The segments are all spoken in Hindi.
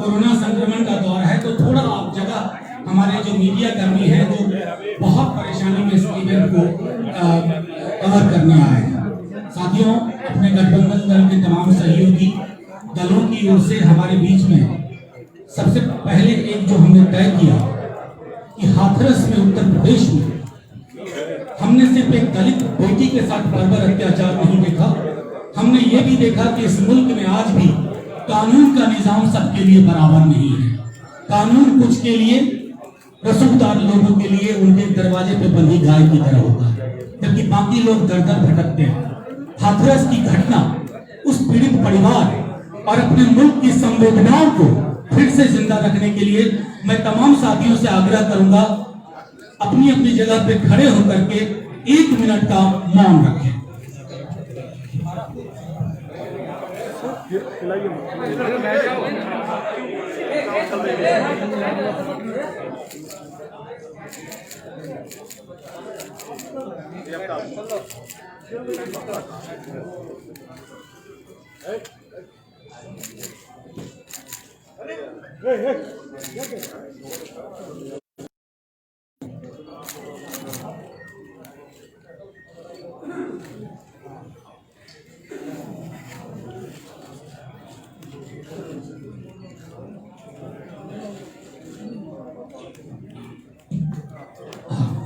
कोरोना संक्रमण का दौर है, तो थोड़ा आप जगह हमारे जो मीडिया कर्मी हैं जो बहुत परेशानी में इस इवेंट को कवर करने आए हैं। साथियों, अपने गठबंधन दल के तमाम सहयोगी दलों की ओर से हमारे बीच में सबसे पहले एक जो हमने तय किया कि हाथरस में उत्तर प्रदेश में हमने सिर्फ एक दलित बेटी के साथ बर्बर अत्याचार नहीं देखा, हमने ये भी देखा कि इस मुल्क में आज भी कानून का निजाम सबके लिए बराबर नहीं है। कानून कुछ के लिए, रसूखदार लोगों के लिए उनके दरवाजे पे बंधी गाय की तरह होता है, जबकि बाकी लोग दर दर भटकते हैं। हाथरस की घटना उस पीड़ित परिवार और अपने मुल्क की संवेदनाओं को फिर से जिंदा रखने के लिए मैं तमाम साथियों से आग्रह करूंगा, अपनी अपनी जगह पे खड़े होकर के 1 मिनट का मौन रखें।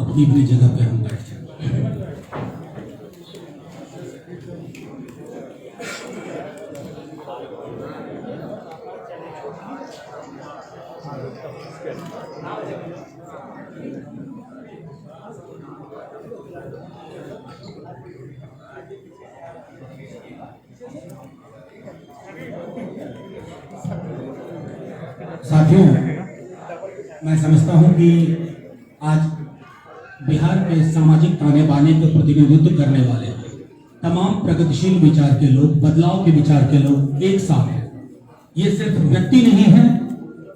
अपनी अपनी जगह पे हम बैठ जाए। साथियों, मैं समझता हूं कि आज बिहार के सामाजिक ताने बाने का प्रतिनिधित्व करने वाले तमाम प्रगतिशील विचार के लोग, बदलाव के विचार के लोग एक साथ हैं। ये सिर्फ व्यक्ति नहीं है,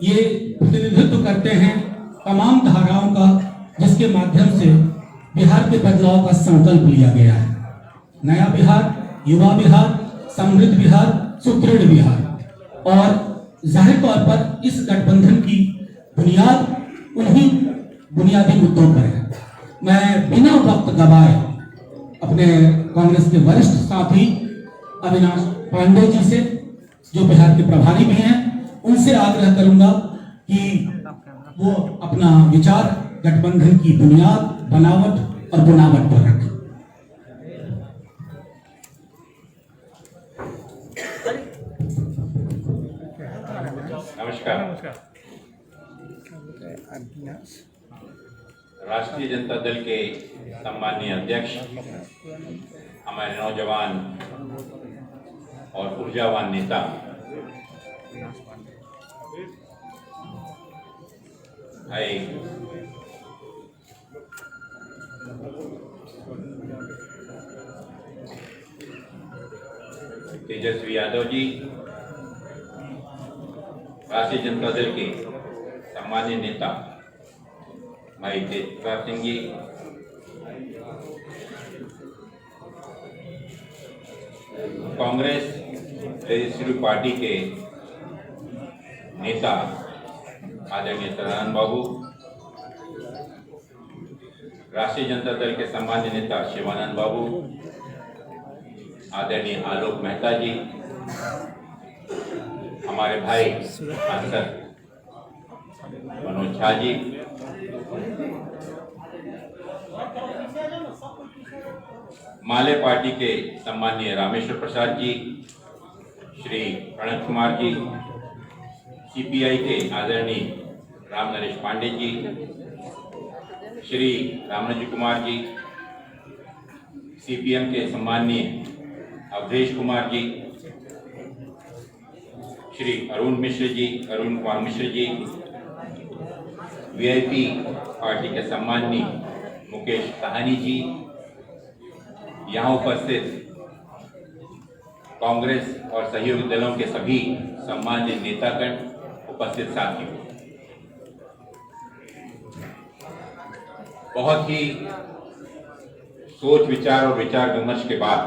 ये प्रतिनिधित्व करते हैं तमाम धाराओं का, जिसके माध्यम से बिहार के बदलाव का संकल्प लिया गया है। नया बिहार, युवा बिहार, समृद्ध बिहार, सुदृढ़ बिहार। और जाहिर तौर पर इस गठबंधन की बुनियाद उन्हीं बुनियादी मुद्दों पर है। मैं बिना वक्त गवाए अपने कांग्रेस के वरिष्ठ साथी अविनाश पांडे जी से, जो बिहार के प्रभारी भी हैं, उनसे आग्रह करूंगा कि वो अपना विचार गठबंधन की बुनियाद, बनावट और बुनावट पर रखें। नमस्कार। राष्ट्रीय जनता दल के सम्माननीय अध्यक्ष, हमारे नौजवान और ऊर्जावान नेता भाई तेजस्वी यादव जी, राष्ट्रीय जनता दल के सम्माननीय नेता भाई तेज प्रताप सिंह जी, कांग्रेस लेजिस्लेटिव पार्टी के नेता आदरणीय सदानंद बाबू, राष्ट्रीय जनता दल के सम्माननीय नेता शिवानंद बाबू, आदरणीय आलोक मेहता जी, हमारे भाई सांसद मनोज झा जी, माले पार्टी के सम्माननीय रामेश्वर प्रसाद जी, श्री प्रणव कुमार जी, सीपीआई के आदरणीय राम नरेश पांडे जी, श्री रामनजी कुमार जी, सीपीएम के सम्माननीय अवधेश कुमार जी, श्री अरुण कुमार मिश्र जी, वीआईपी पार्टी के सम्माननीय मुकेश साहनी जी, यहाँ उपस्थित कांग्रेस और सहयोगी दलों के सभी सम्मान्य नेतागण, उपस्थित साथियों, बहुत ही सोच विचार और विचार विमर्श के बाद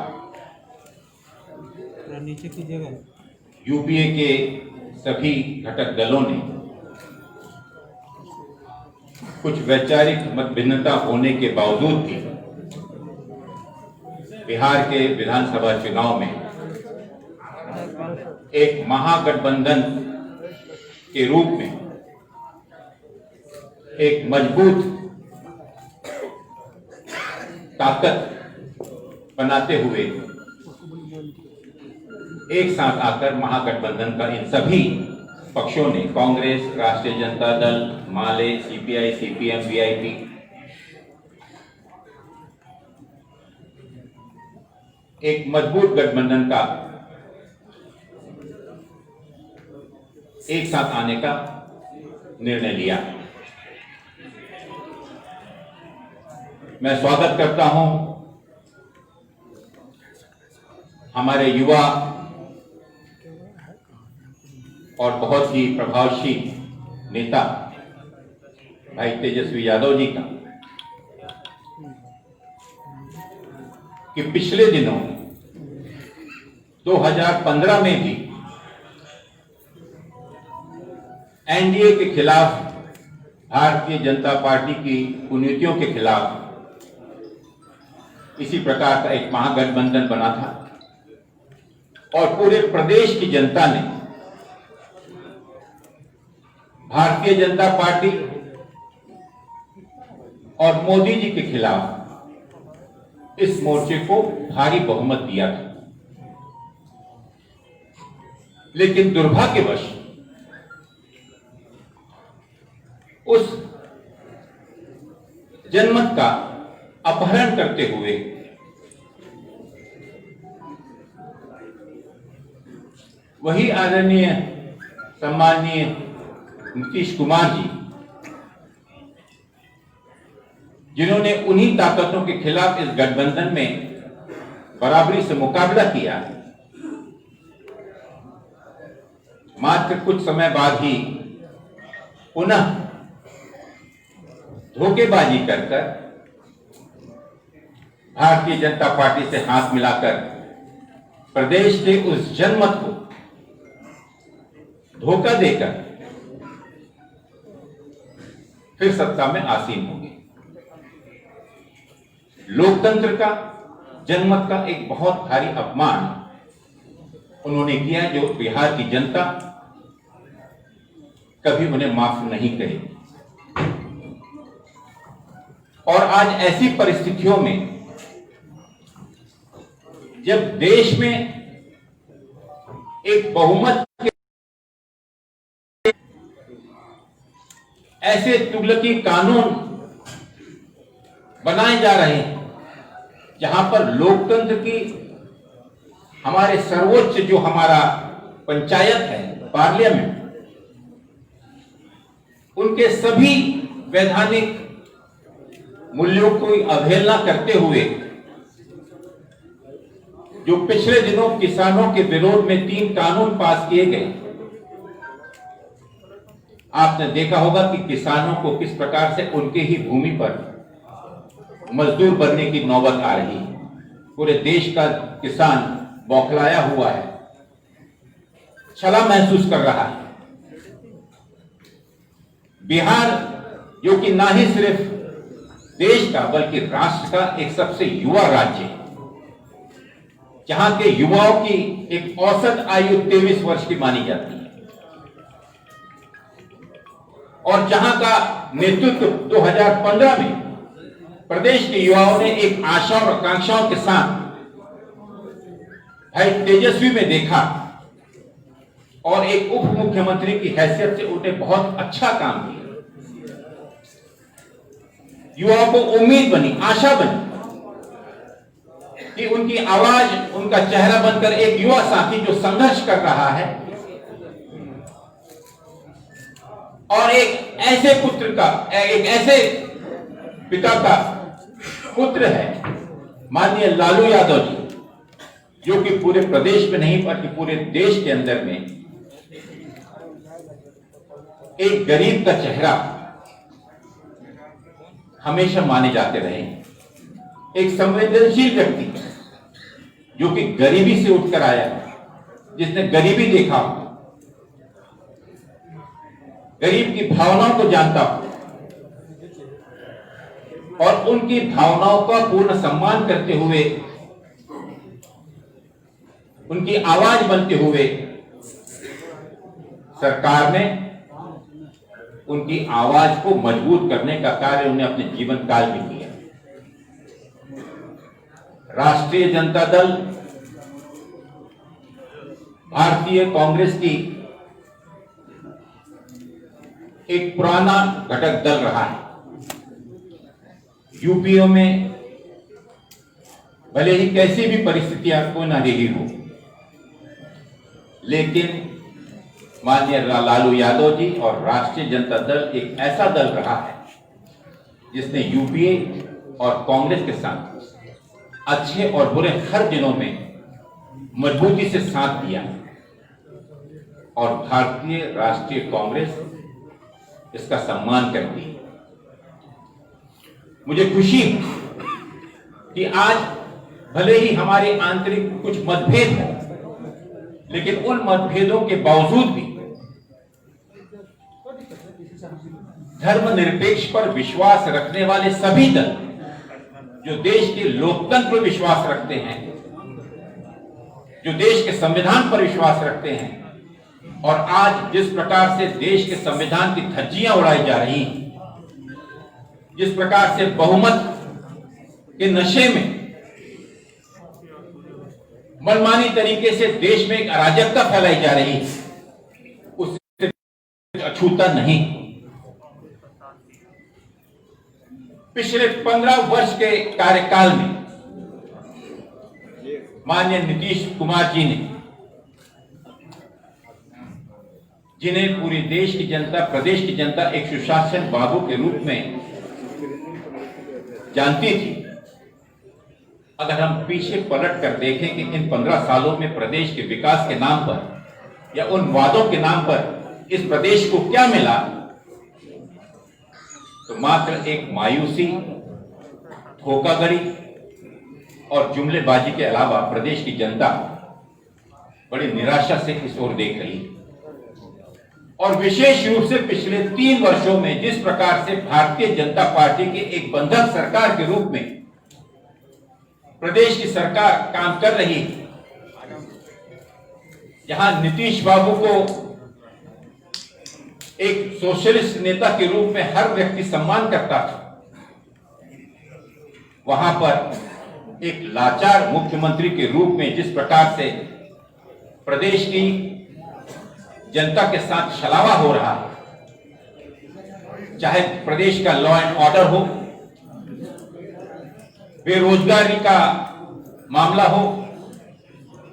यूपीए के सभी घटक दलों ने कुछ वैचारिक मतभिन्नता होने के बावजूद भी बिहार के विधानसभा चुनाव में एक महागठबंधन के रूप में एक मजबूत ताकत बनाते हुए एक साथ आकर महागठबंधन का इन सभी पक्षों ने, कांग्रेस, राष्ट्रीय जनता दल, माले, सीपीआई, सीपीएम, वीआईपी, एक मजबूत गठबंधन का एक साथ आने का निर्णय लिया। मैं स्वागत करता हूं हमारे युवा और बहुत ही प्रभावशील नेता भाई तेजस्वी यादव जी का, कि पिछले दिनों 2015 में भी एनडीए के खिलाफ, भारतीय जनता पार्टी की कुनीतियों के खिलाफ इसी प्रकार का एक महागठबंधन बना था और पूरे प्रदेश की जनता ने भारतीय जनता पार्टी और मोदी जी के खिलाफ इस मोर्चे को भारी बहुमत दिया था। लेकिन दुर्भाग्यवश उस जनमत का अपहरण करते हुए वही आदरणीय सम्माननीय नीतीश कुमार जी, जिन्होंने उन्हीं ताकतों के खिलाफ इस गठबंधन में बराबरी से मुकाबला किया, मात्र कुछ समय बाद ही पुनः धोखेबाजी कर भारतीय जनता पार्टी से हाथ मिलाकर प्रदेश के उस जनमत को धोखा देकर फिर सत्ता में आसीन होंगे। लोकतंत्र का, जनमत का एक बहुत भारी अपमान उन्होंने किया, जो बिहार की जनता कभी उन्हें माफ नहीं करेगी। और आज ऐसी परिस्थितियों में जब देश में एक बहुमत के ऐसे तुगलकी कानून बनाए जा रहे हैं जहां पर लोकतंत्र की, हमारे सर्वोच्च जो हमारा पंचायत है, पार्लियामेंट, उनके सभी वैधानिक मूल्यों की अवहेलना करते हुए जो पिछले दिनों किसानों के विरोध में 3 कानून पास किए गए, आपने देखा होगा कि किसानों को किस प्रकार से उनके ही भूमि पर मजदूर बनने की नौबत आ रही है। पूरे देश का किसान बौखलाया हुआ है, छला महसूस कर रहा है। बिहार, जो कि ना ही सिर्फ देश का बल्कि राष्ट्र का एक सबसे युवा राज्य है, जहां के युवाओं की एक औसत आयु 23 वर्ष की मानी जाती है, और जहां का नेतृत्व 2015 में प्रदेश के युवाओं ने एक आशा और आकांक्षाओं के साथ भाई तेजस्वी में देखा और एक उप मुख्यमंत्री की हैसियत से उन्होंने बहुत अच्छा काम किया। युवाओं को उम्मीद बनी, आशा बनी कि उनकी आवाज, उनका चेहरा बनकर एक युवा साथी जो संघर्ष कर रहा है और एक ऐसे पुत्र का, एक ऐसे पिता का पुत्र है माननीय लालू यादव जी, जो कि पूरे प्रदेश में नहीं बल्कि पूरे देश के अंदर में एक गरीब का चेहरा हमेशा माने जाते रहे। एक संवेदनशील व्यक्ति जो कि गरीबी से उठकर आया, जिसने गरीबी देखा गरीब की भावनाओं को जानता हूं और उनकी भावनाओं का पूर्ण सम्मान करते हुए, उनकी आवाज बनते हुए सरकार ने उनकी आवाज को मजबूत करने का कार्य उन्हें अपने जीवन काल में किया। राष्ट्रीय जनता दल भारतीय कांग्रेस की एक पुराना घटक दल रहा है। यूपीओ में भले ही कैसी भी परिस्थितियां क्यों न रही हो, लेकिन माननीय लालू यादव जी और राष्ट्रीय जनता दल एक ऐसा दल रहा है जिसने यूपीए और कांग्रेस के साथ अच्छे और बुरे हर दिनों में मजबूती से साथ दिया और भारतीय राष्ट्रीय कांग्रेस इसका सम्मान करती है। मुझे खुशी है कि आज भले ही हमारे आंतरिक कुछ मतभेद हो, लेकिन उन मतभेदों के बावजूद भी धर्मनिरपेक्ष पर विश्वास रखने वाले सभी दल जो देश के लोकतंत्र पर विश्वास रखते हैं, जो देश के संविधान पर विश्वास रखते हैं, और आज जिस प्रकार से देश के संविधान की धज्जियां उड़ाई जा रही हैं, जिस प्रकार से बहुमत के नशे में मनमानी तरीके से देश में एक अराजकता फैलाई जा रही है, उससे अछूता नहीं। पिछले 15 वर्ष के कार्यकाल में माननीय नीतीश कुमार जी ने, जिन्हें पूरी देश की जनता, प्रदेश की जनता एक सुशासन बाबू के रूप में जानती थी, अगर हम पीछे पलट कर देखें कि इन 15 सालों में प्रदेश के विकास के नाम पर या उन वादों के नाम पर इस प्रदेश को क्या मिला, तो मात्र एक मायूसी, धोखाधड़ी और जुमलेबाजी के अलावा प्रदेश की जनता बड़ी निराशा से इस ओर देख रही है। और विशेष रूप से पिछले 3 वर्षों में जिस प्रकार से भारतीय जनता पार्टी की एक बंधक सरकार के रूप में प्रदेश की सरकार काम कर रही है, जहां नीतीश बाबू को एक सोशलिस्ट नेता के रूप में हर व्यक्ति सम्मान करता था, वहां पर एक लाचार मुख्यमंत्री के रूप में जिस प्रकार से प्रदेश की जनता के साथ छलावा हो रहा है, चाहे प्रदेश का लॉ एंड ऑर्डर हो, बेरोजगारी का मामला हो,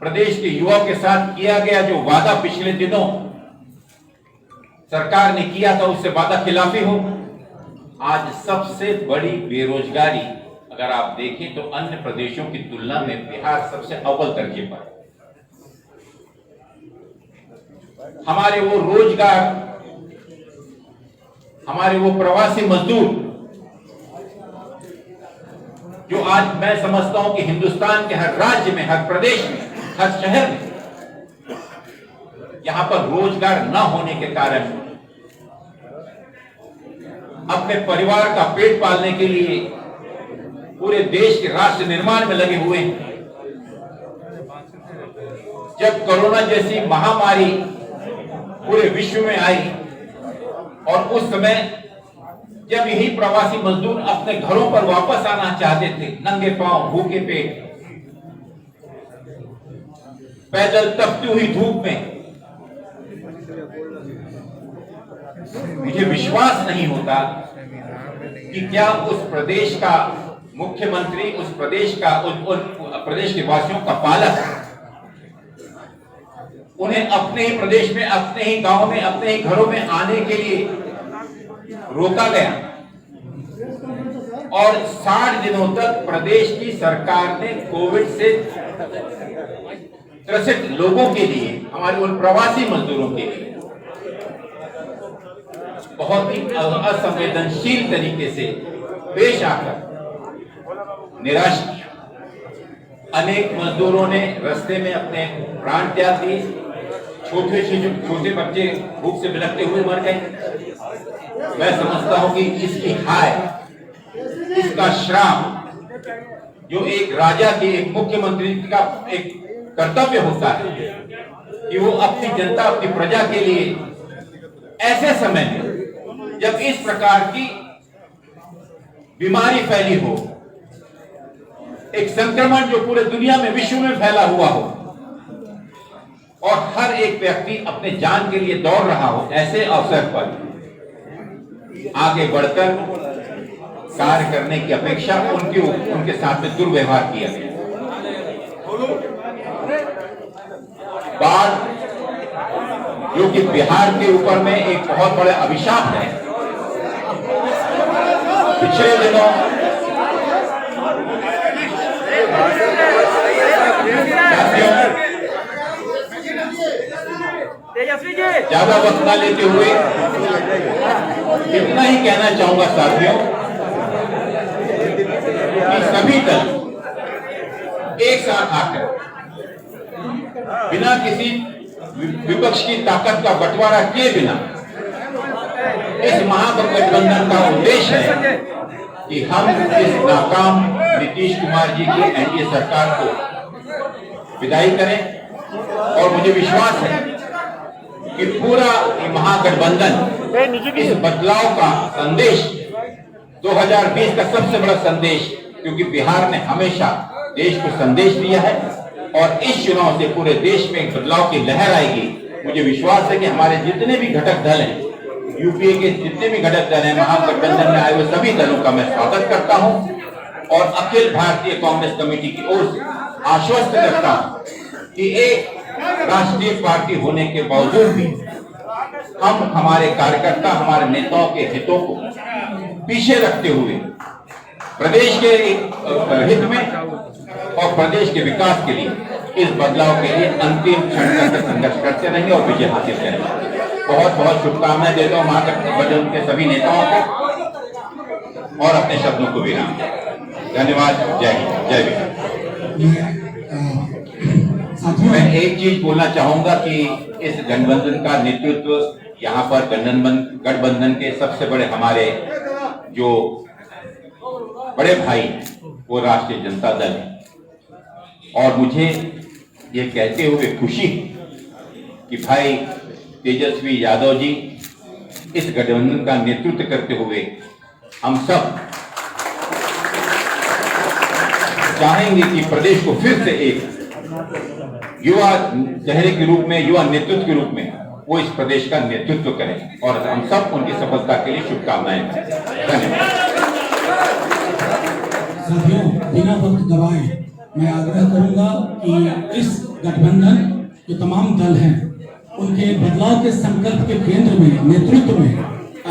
प्रदेश के युवाओं के साथ किया गया जो वादा पिछले दिनों सरकार ने किया था उससे वादा खिलाफी हो, आज सबसे बड़ी बेरोजगारी अगर आप देखें तो अन्य प्रदेशों की तुलना में बिहार सबसे अव्वल दर्जे पर। हमारे वो रोजगार, हमारे वो प्रवासी मजदूर जो आज मैं समझता हूं कि हिंदुस्तान के हर राज्य में, हर प्रदेश में, हर शहर में यहां पर रोजगार न होने के कारण अपने परिवार का पेट पालने के लिए पूरे देश के राष्ट्र निर्माण में लगे हुए हैं। जब कोरोना जैसी महामारी पूरे विश्व में आई और उस समय जब यही प्रवासी मजदूर अपने घरों पर वापस आना चाहते थे, नंगे पांव, भूखे पेट, पैदल तपती हुई धूप में, मुझे विश्वास नहीं होता कि क्या उस प्रदेश का मुख्यमंत्री, उस प्रदेश का, प्रदेश के वासियों का पालक उन्हें अपने ही प्रदेश में, अपने ही गांव में, अपने ही घरों में आने के लिए रोका गया और 60 दिनों तक प्रदेश की सरकार ने कोविड से त्रसित लोगों के लिए, हमारे उन प्रवासी मजदूरों के लिए बहुत ही असंवेदनशील तरीके से पेश आकर निराश किया। अनेक मजदूरों ने रास्ते में अपने प्राण त्याग दिए, छोटे बच्चे भूख से बिलखते हुए मर गए। मैं समझता हूं कि इसकी हाय, इसका श्राप जो एक राजा की, एक मुख्यमंत्री का एक कर्तव्य होता है कि वो अपनी जनता, अपनी प्रजा के लिए ऐसे समय में जब इस प्रकार की बीमारी फैली हो, एक संक्रमण जो पूरे दुनिया में, विश्व में फैला हुआ हो और हर एक व्यक्ति अपने जान के लिए दौड़ रहा हो, ऐसे अवसर पर आगे बढ़कर कार्य करने की अपेक्षा उनके साथ में दुर्व्यवहार किया गया। बाढ़ जो कि बिहार के ऊपर में एक बहुत बड़ा अभिशाप है। पिछले दिनों ज्यादा वक्त न लेते हुए इतना ही कहना चाहूंगा साथियों कि सभी दल एक साथ आकर बिना किसी विपक्ष की ताकत का बंटवारा किए बिना इस महागठबंधन का उद्देश्य है कि हम इस नाकाम नीतीश कुमार जी की एनडीए सरकार को विदाई करें। और मुझे विश्वास है कि पूरा महागठबंधन इस बदलाव का संदेश 2020 का सबसे बड़ा संदेश, क्योंकि बिहार ने हमेशा देश को संदेश दिया है और इस चुनाव से पूरे देश में एक बदलाव की लहर आएगी। मुझे विश्वास है कि हमारे जितने भी घटक दल हैं, यूपीए के जितने भी घटक दल हैं, महागठबंधन में आए हुए सभी दलों का मैं स्वागत करता हूं और अखिल भारतीय कांग्रेस कमेटी की ओर से आश्वस्त करता हूं कि एक राष्ट्रीय पार्टी होने के बावजूद भी हम हमारे कार्यकर्ता, हमारे नेताओं के हितों को पीछे रखते हुए प्रदेश के हित में और प्रदेश के विकास के लिए, इस बदलाव के लिए अंतिम क्षण तक संघर्ष करते रहेंगे और विजय हासिल करेंगे। बहुत बहुत शुभकामनाएं देता हूं महागठबंधन के सभी नेताओं को और अपने शब्दों को विराम। धन्यवाद। जय हिंद, जय बिहार। मैं एक चीज बोलना चाहूंगा कि इस गठबंधन का नेतृत्व यहाँ पर गठबंधन के सबसे बड़े हमारे जो बड़े भाई वो राष्ट्रीय जनता दल है और मुझे ये कहते हुए खुशी कि भाई तेजस्वी यादव जी इस गठबंधन का नेतृत्व करते हुए हम सब चाहेंगे कि प्रदेश को फिर से एक युवा चेहरे के रूप में, युवा नेतृत्व के रूप में वो इस प्रदेश का नेतृत्व करें और हम सब उनकी सफलता के लिए शुभकामनाएं दें। धन्यवाद। साथियों, बिना वक्त गवाए मैं आग्रह करूंगा कि इस गठबंधन जो तमाम दल हैं उनके बदलाव के संकल्प के केंद्र में, नेतृत्व में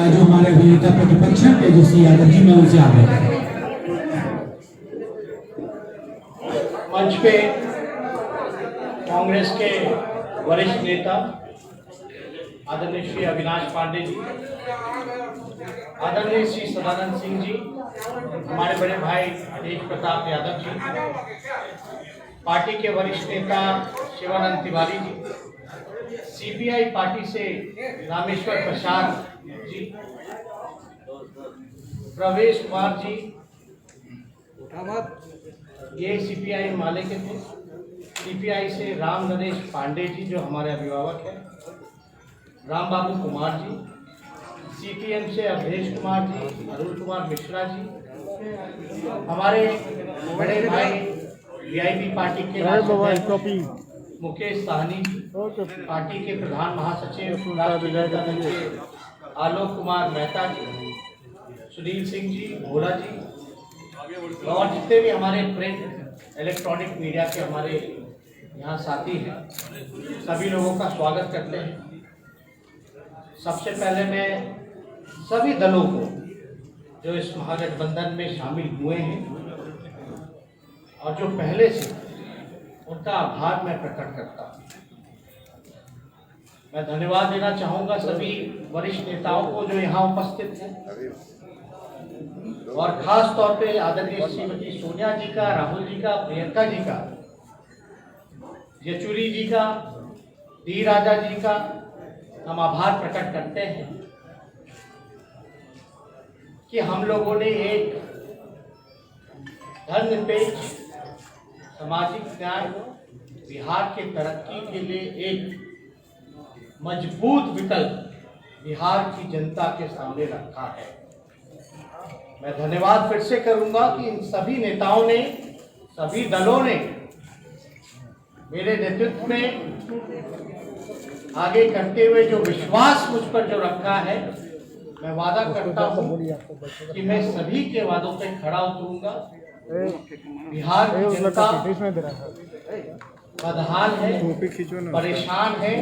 जो हमारे नेता प्रतिपक्ष हैं तेजस्वी यादव जी, मैं उनसे आग्रह करूंगा। मंच पे कांग्रेस के वरिष्ठ नेता आदरणीय श्री अविनाश पांडे जी, आदरणीय श्री सदानंद सिंह जी, हमारे बड़े भाई तेज प्रताप यादव जी, पार्टी के वरिष्ठ नेता शिवानंद तिवारी जी, सीपीआई पार्टी से रामेश्वर प्रसाद जी, प्रवेश कुमार जी, ये सीपीआई माले के थे। सीपीआई से राम नरेश पांडे जी जो हमारे अभिभावक हैं, राम बाबू कुमार जी, सीपीएम से अवधेश कुमार जी, अरुण कुमार मिश्रा जी, हमारे बड़े भाई वीआईपी पार्टी के मुकेश साहनी जी, पार्टी के प्रधान महासचिव आलोक कुमार मेहता जी, सुनील सिंह जी, भोला जी और जितने भी हमारे प्रिंट इलेक्ट्रॉनिक मीडिया के हमारे यहाँ साथी हैं, सभी लोगों का स्वागत करते हैं। सबसे पहले मैं सभी दलों को जो इस महागठबंधन में शामिल हुए हैं और जो पहले से, उनका आभार मैं प्रकट करता हूँ। मैं धन्यवाद देना चाहूँगा सभी वरिष्ठ नेताओं को जो यहाँ उपस्थित हैं और खास तौर पे आदरणीय श्रीमती सोनिया जी का, राहुल जी का, प्रियंका जी का, येचुरी जी का, डी राजा जी का हम आभार प्रकट करते हैं कि हम लोगों ने एक धर्मनिरपेक्ष सामाजिक न्याय बिहार के तरक्की के लिए एक मजबूत विकल्प बिहार की जनता के सामने रखा है। मैं धन्यवाद फिर से करूंगा कि इन सभी नेताओं ने, सभी दलों ने मेरे नेतृत्व में आगे करते हुए जो विश्वास मुझ पर जो रखा है, मैं वादा करता हूं कि मैं सभी के वादों पे खड़ा उतरूंगा। बिहार की जनता बदहाल है, परेशान है,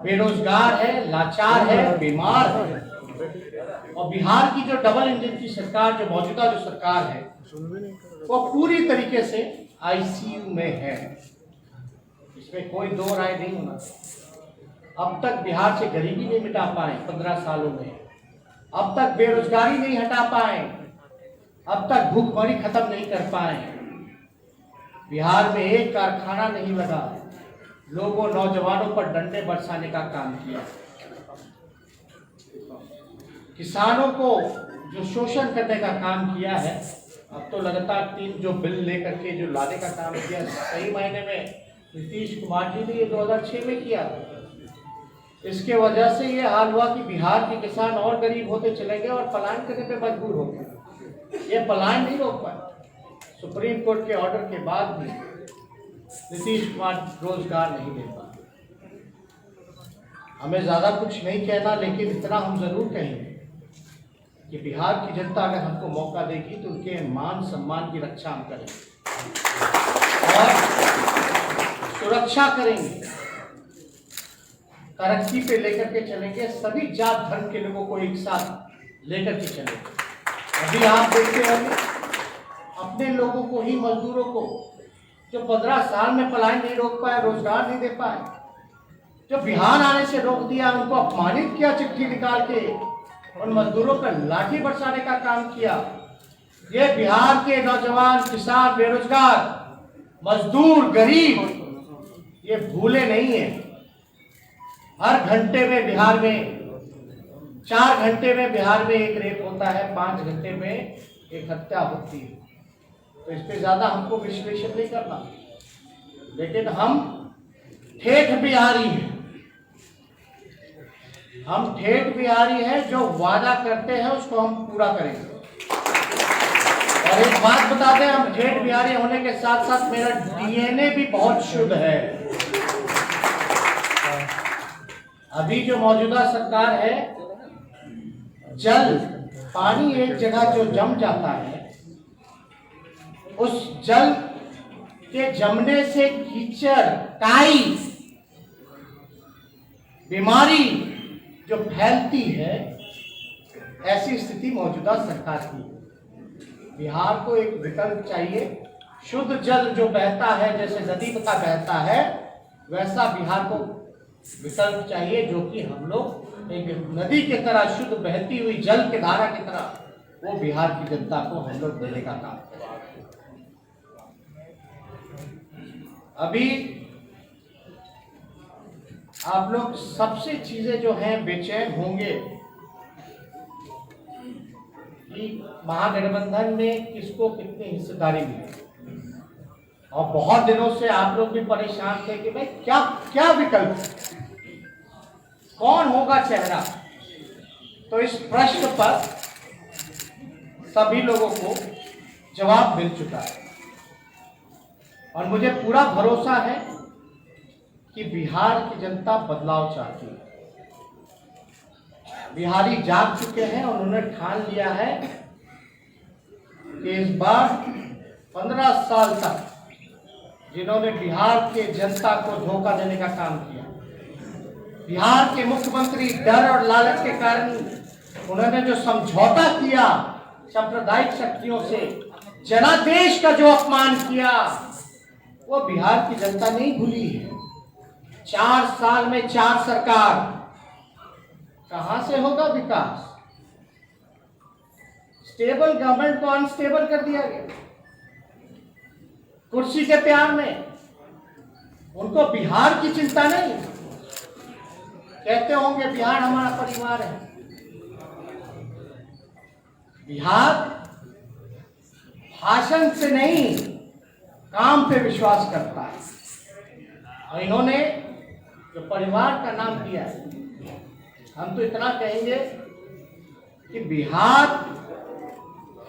बेरोजगार है, लाचार है, बीमार है, और बिहार की जो डबल इंजन की सरकार, जो मौजूदा जो सरकार है, वो पूरी तरीके से आईसीयू में है। इसमें कोई दो राय नहीं होना। अब तक बिहार से गरीबी नहीं मिटा पाए 15 सालों में, अब तक बेरोजगारी नहीं हटा पाए, अब तक भूखमरी खत्म नहीं कर पाए, बिहार में एक कारखाना नहीं लगा, लोगों नौजवानों पर डंडे बरसाने का काम किया, किसानों को जो शोषण करने का काम किया है। अब तो लगातार 3 जो बिल लेकर के जो लाने का काम किया, सही मायने में नीतीश कुमार जी ने ये 2006 में किया। इसके वजह से ये हाल हुआ कि बिहार के किसान और गरीब होते चले गए और पलायन करने पे मजबूर हो गए। ये पलायन नहीं रोक पाए। सुप्रीम कोर्ट के ऑर्डर के बाद भी नीतीश कुमार रोजगार नहीं दे पाए। हमें ज्यादा कुछ नहीं कहना, लेकिन इतना हम जरूर कहेंगे कि बिहार की जनता अगर हमको मौका देगी तो उनके मान सम्मान की रक्षा हम करेंगे और सुरक्षा करेंगे, तरक्की पे लेकर के चलेंगे, सभी जात धर्म के लोगों को एक साथ लेकर के चलेंगे। अभी आप देखते होंगे अपने लोगों को ही, मजदूरों को जो 15 साल में पलायन नहीं रोक पाए, रोजगार नहीं दे पाए, जो बिहार आने से रोक दिया, उनको अपमानित किया, चिट्ठी निकाल के उन मजदूरों पर लाठी बरसाने का काम किया। ये बिहार के नौजवान, किसान, बेरोजगार, मजदूर, गरीब ये भूले नहीं है। हर घंटे में बिहार में 4 घंटे में बिहार में एक रेप होता है, 5 घंटे में एक हत्या होती है। तो इस पे ज्यादा हमको विश्लेषण नहीं करना, लेकिन हम ठेठ बिहारी हैं। हम ठेठ बिहारी हैं, जो वादा करते हैं उसको हम पूरा करेंगे। और एक बात बता दें, हम ठेठ बिहारी होने के साथ साथ मेरा डीएनए भी बहुत शुद्ध है। अभी जो मौजूदा सरकार है, जल पानी एक जगह जो जम जाता है, उस जल के जमने से कीचड़, काई, बीमारी जो फैलती है, ऐसी स्थिति मौजूदा सरकार की। बिहार को एक विकल्प चाहिए। शुद्ध जल जो बहता है, जैसे नदी का बहता है, वैसा बिहार को विकल्प चाहिए, जो कि हम लोग एक नदी की तरह शुद्ध बहती हुई जल के धारा की तरह वो बिहार की जनता को हम लोग देने का काम करें। अभी आप लोग सबसे चीजें जो हैं बेचैन होंगे कि महागठबंधन में किसको कितनी हिस्सेदारी मिली, और बहुत दिनों से आप लोग भी परेशान थे कि भाई क्या क्या विकल्प, कौन होगा चेहरा। तो इस प्रश्न पर सभी लोगों को जवाब मिल चुका है, और मुझे पूरा भरोसा है कि बिहार की जनता बदलाव चाहती है। बिहारी जाग चुके हैं और उन्होंने ठान लिया है कि इस बार 15 साल तक जिन्होंने बिहार के जनता को धोखा देने का काम किया, बिहार के मुख्यमंत्री डर और लालच के कारण उन्होंने जो समझौता किया सांप्रदायिक शक्तियों से, जनादेश का जो अपमान किया, वो बिहार की जनता नहीं भूली है। 4 साल में 4 सरकार, कहां से होगा विकास? स्टेबल गवर्नमेंट को अनस्टेबल कर दिया गया कुर्सी के प्यार में। उनको बिहार की चिंता नहीं। कहते होंगे बिहार हमारा परिवार है। बिहार भाषण से नहीं, काम पे विश्वास करता है। और इन्होंने जो परिवार का नाम दिया है, हम तो इतना कहेंगे कि बिहार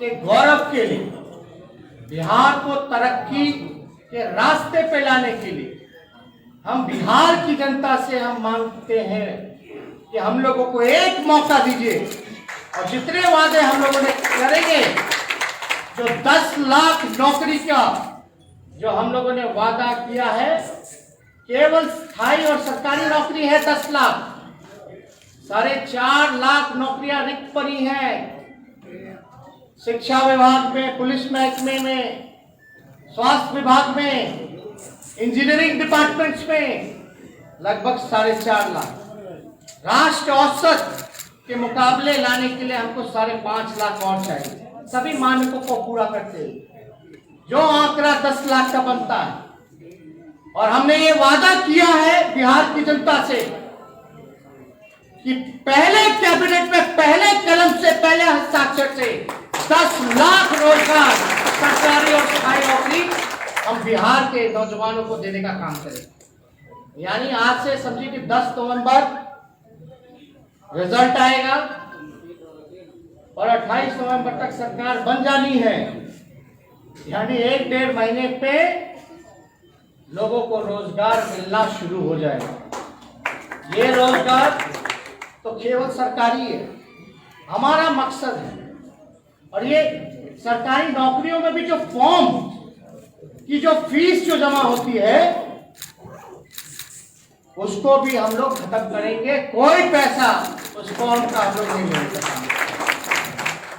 के गौरव के लिए, बिहार को तरक्की के रास्ते पे लाने के लिए हम बिहार की जनता से हम मांगते हैं कि हम लोगों को एक मौका दीजिए और जितने वादे हम लोगों ने करेंगे, जो 10 लाख नौकरी का जो हम लोगों ने वादा किया है, केवल स्थायी और सरकारी नौकरी है 10 लाख, 4.5 लाख नौकरियां रिक्त पड़ी हैं शिक्षा विभाग में, पुलिस महकमे में, स्वास्थ्य विभाग में, इंजीनियरिंग डिपार्टमेंट्स में लगभग 4.5 लाख। राष्ट्र औसत के मुकाबले लाने के लिए हमको 5.5 लाख और चाहिए, सभी मानकों को पूरा करते हुए जो आंकड़ा 10 लाख का बनता है। और हमने ये वादा किया है बिहार की जनता से कि पहले कैबिनेट में पहले कलम से, पहले हस्ताक्षर से 10 लाख रोजगार, सरकारी और स्थायी नौकरी हम बिहार के नौजवानों को देने का काम करें। यानी आज से समझिए कि 10 नवंबर रिजल्ट आएगा और 28 नवंबर तक सरकार बन जानी है। यानी 1-1.5 महीने पे लोगों को रोजगार मिलना शुरू हो जाएगा। ये रोजगार तो केवल सरकारी है, हमारा मकसद है। और ये सरकारी नौकरियों में भी जो फॉर्म की जो फीस जो जमा होती है, उसको भी हम लोग खत्म करेंगे। कोई पैसा उस फॉर्म का हम लोग नहीं लेंगे।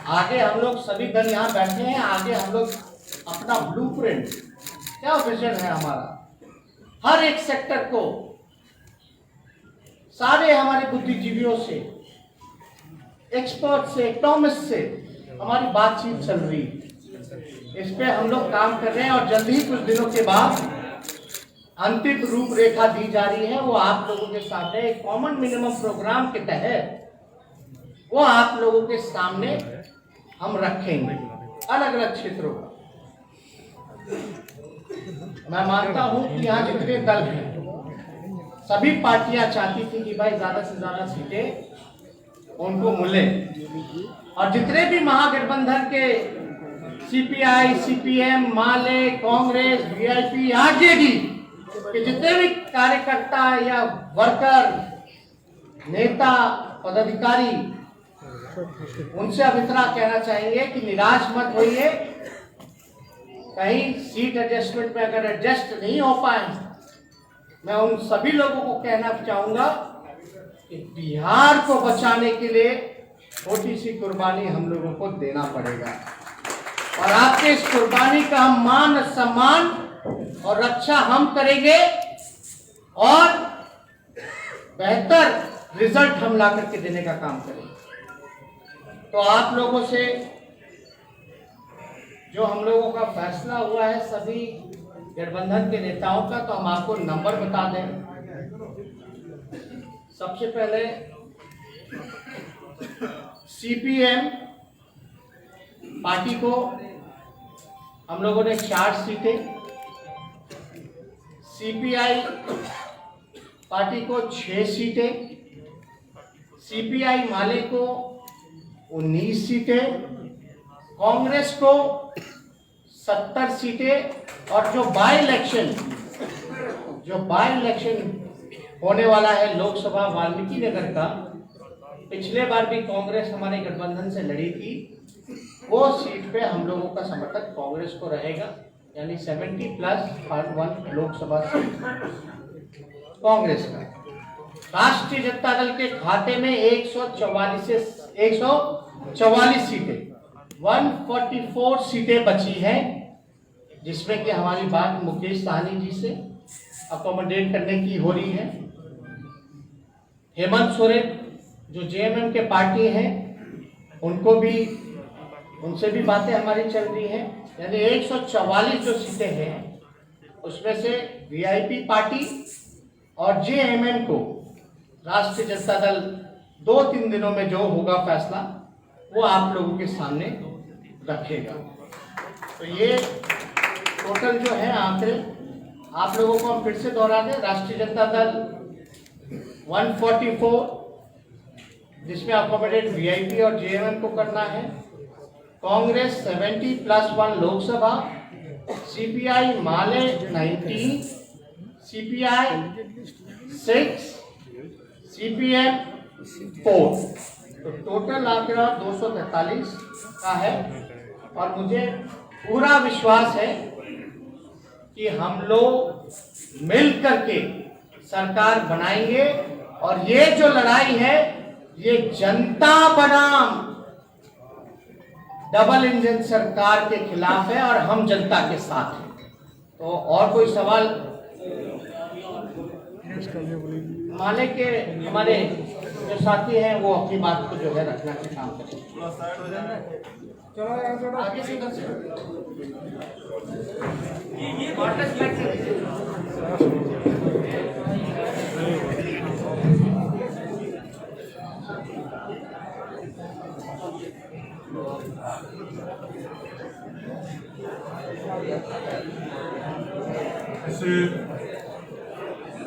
आगे हम लोग सभी दल यहाँ बैठे हैं, आगे हम लोग अपना ब्लूप्रिंट, क्या विजन है हमारा, हर एक सेक्टर को सारे हमारे बुद्धिजीवियों से, एक्सपर्ट से, इकोनॉमिस्ट से हमारी बातचीत चल रही है। इस पे हम लोग काम कर रहे हैं और जल्द ही कुछ दिनों के बाद अंतिम रूपरेखा दी जा रही है। वो आप लोगों के सामने एक कॉमन मिनिमम प्रोग्राम के तहत वो आप लोगों के सामने हम रखेंगे अलग अलग क्षेत्रों का। मैं मानता हूं कि यहाँ जितने दल हैं, सभी पार्टियां चाहती थी कि भाई ज्यादा से ज्यादा सीटें उनको मिले। और जितने भी महागठबंधन के सीपीआई, सीपीएम, माले, कांग्रेस, वीआईपी, आरजेडी के जितने भी कार्यकर्ता या वर्कर, नेता, पदाधिकारी, उनसे अब इतना कहना चाहेंगे कि निराश मत होइए। कहीं सीट एडजस्टमेंट में अगर एडजस्ट नहीं हो पाए, मैं उन सभी लोगों को कहना चाहूंगा कि बिहार को बचाने के लिए छोटी सी कुर्बानी हम लोगों को देना पड़ेगा। और आपके इस कुर्बानी का हम मान सम्मान और रक्षा हम करेंगे और बेहतर रिजल्ट हम ला करके देने का काम करेंगे। तो आप लोगों से जो हम लोगों का फैसला हुआ है सभी गठबंधन के नेताओं का, तो हम आपको नंबर बता दें। सबसे पहले सीपीएम पार्टी को हम लोगों ने 4 सीटें, सीपीआई पार्टी को 6 सीटें, सीपीआई माले को 19 सीटें, कांग्रेस को 70 सीटें और जो बाई इलेक्शन होने वाला है लोकसभा वाल्मीकि नगर का, पिछले बार भी कांग्रेस हमारे गठबंधन से लड़ी थी, वो सीट पे हम लोगों का समर्थन कांग्रेस को रहेगा। यानी 70+1 लोकसभा सीट कांग्रेस का। राष्ट्रीय जनता दल के खाते में 144 सीटें, 144 सीटें बची हैं, जिसमें कि हमारी बात मुकेश सहनी जी से अकोमोडेट करने की हो रही है। हेमंत सोरेन जो जेएमएम के पार्टी हैं, उनसे भी बातें हमारी चल रही हैं। यानी 144 जो सीटें हैं उसमें से वीआईपी पार्टी और जेएमएम को राष्ट्रीय जनता दल 2-3 दिनों में जो होगा फैसला वो आप लोगों के सामने रखेगा। तो ये टोटल जो है आंकड़े आप लोगों को हम फिर से दोहरा दें। राष्ट्रीय जनता दल 144, जिसमें अकोमोडेट वीआईपी और जेएमएम को करना है। कांग्रेस 70+1 लोकसभा, सीपीआई माले 19, सीपीआई 6, सीपीएम 4, तो टोटल आंकड़ा 243 का है। और मुझे पूरा विश्वास है कि हम लोग मिल करके सरकार बनाएंगे और ये जो लड़ाई है ये जनता बनाम डबल इंजन सरकार के खिलाफ है और हम जनता के साथ हैं। तो और कोई सवाल? माले के हमारे जो साथी हैं वो अपनी बात को जो है रखना का काम करें। चलो आगे से इस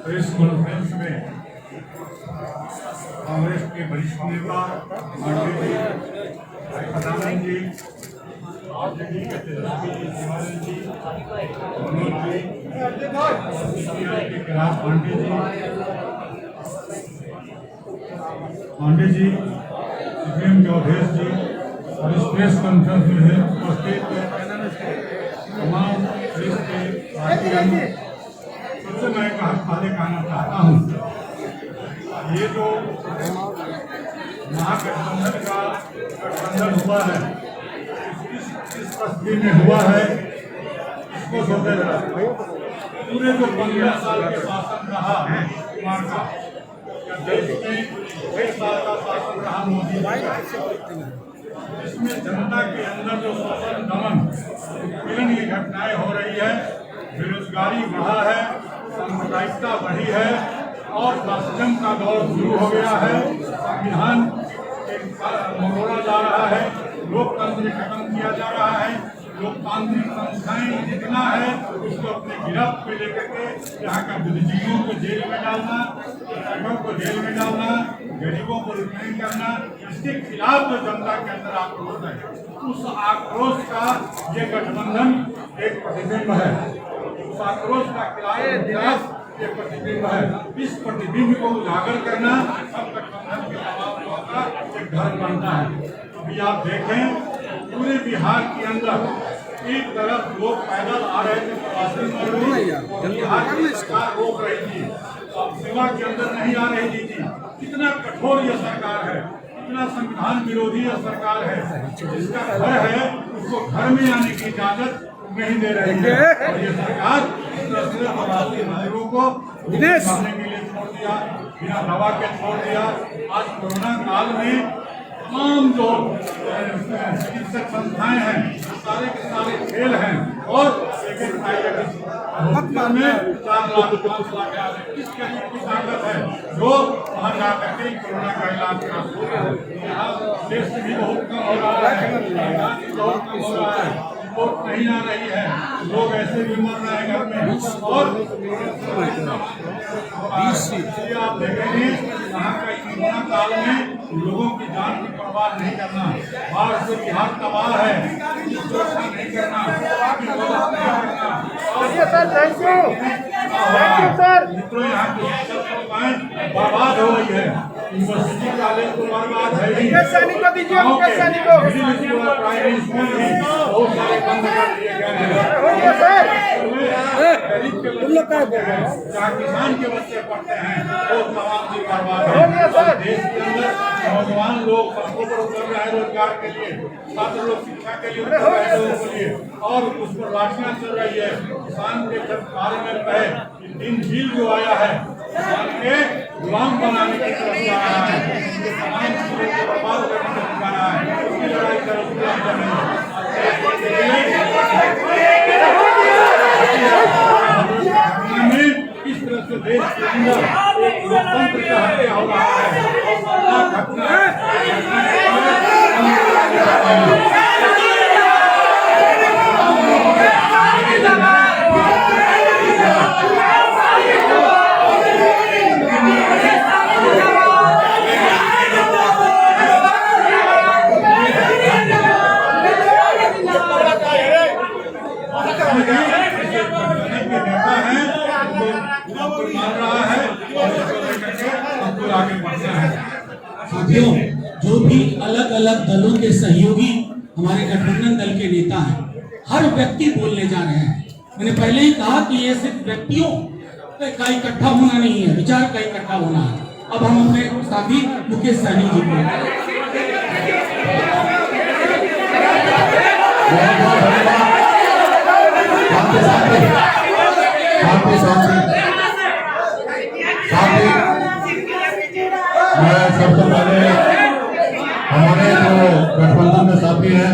प्रेस कॉन्फ्रेंस में कांग्रेस के वरिष्ठ नेता मांडे जी, सदानंद जी, आरजेडी के तेजस्वी जी, शिवानंद जी, मनोज जी, सीपीआई के कैलाश पांडे जी, सीपीएम के अवधेश जी और इस प्रेस कॉन्फ्रेंस में उपस्थित तमाम प्रेस के साथियों, सबसे मैं पहले कहना चाहता हूँ, ये जो महागठबंधन का गठबंधन हुआ है, इस तस्वीर में हुआ है, इसको सोचे जरा। पूरे जो 15 साल के शासन रहा कुमार का, या देश में 6 साल का शासन रहा मोदी का, इसमें जनता के अंदर जो शोषण दमन उत्पीड़न की घटनाएं हो रही है, बेरोजगारी बढ़ा है, सांप्रदायिकता बढ़ी है और राष्ट्रम का दौर शुरू हो गया है। संविधान मरोड़ा जा रहा है, लोकतंत्र खत्म किया जा रहा है, लोकतांत्रिक संस्थाएं जितना है उसको अपने गिरफ्त में लेकर के यहाँ का बुद्धिजीवियों को जेल में डालना, शिक्षकों को जेल में डालना, गरीबों को रिकॉर्डिंग करना, इसके खिलाफ जो जनता के अंदर आक्रोश है, उस आक्रोश का ये गठबंधन एक प्रतिबिंब है। उस आक्रोश का खिलाफ ये प्रतिबिंब है। इस प्रतिबिंब को उजागर करना सब गठबंधन के दबाव का एक घर बनता है। अभी आप देखें पूरे बिहार के अंदर एक तरफ लोग पैदल आ रहे थे, प्रवासी मजदूर, बिहार की सरकार रोक रही थी, अब सेवा के अंदर नहीं आ रही थी। कितना कठोर यह सरकार है, कितना संविधान विरोधी यह सरकार है। जिसका घर है उसको घर में आने की इजाजत नहीं दे रही है और ये सरकार प्रवासी मजदूरों को खाने के लिए छोड़ दिया, बिना दवा के छोड़ दिया। आज कोरोना काल में तमाम जो चिकित्सक संस्थाएं हैं सारे के सारे फेल हैं और में 4 लाख 5 लाख किस की ताकत है जो वहाँ जा करके कोरोना का इलाज करा सकते हैं। यहाँ देश भी बहुत कम हो रहा है, बहुत कम हो रहा है, रिपोर्ट नहीं आ रही है, लोग ऐसे भी मर रहे हैं घर में। और आप देखेंगे यहाँ का कोरोना काल में लोगों की जान की परवाह नहीं करना, बाढ़ से बिहार तबाह है, सुरक्षा नहीं करना, मित्रों यहाँ की शिक्षा बर्बाद हो रही है। यूनिवर्सिटी कॉलेज तो बर्बाद है ही, प्राइमरी स्कूल भी बहुत सारे बंद कर दिए गए हैं। गरीब के बच्चे जहाँ किसान के बच्चे पढ़ते हैं वो तमाम चीज बर्बाद है। देश के अंदर नौजवान लोग सड़कों पर उतर रहे हैं रोजगार के लिए, छात्र लोग शिक्षा के लिए उतर रहे हैं लोगों के लिए और उस पर लाठियां चल रही है। किसान के जब बारे में कहे कि 3 बिल जो आया है किसान के गुलाम बनाने की तरफ जा रहा है, तमाम चीजों को बर्बाद करने की तरफ जा रहा है। उसकी लड़ाई तरफ में जो देश के अंदर एक लोकतंत्र का हत्या हो रहा साथियों, जो भी अलग अलग दलों के सहयोगी हमारे गठबंधन दल के नेता हैं, हर व्यक्ति बोलने जा रहे हैं। मैंने पहले ही कहा कि ये सिर्फ व्यक्तियों का इकट्ठा होना नहीं है, विचार का इकट्ठा होना है। अब हम अपने साथी मुकेश सहनी जी को मैं सबसे पहले हमारे जो गठबंधन में साथी हैं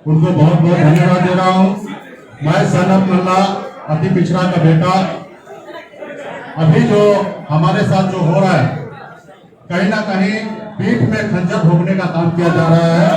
उनको बहुत बहुत धन्यवाद दे रहा हूं। मैं सनत मल्ला अति पिछड़ा का बेटा, अभी जो हमारे साथ जो हो रहा है, कहीं ना कहीं पीठ में खंजर भोगने का काम किया जा रहा है।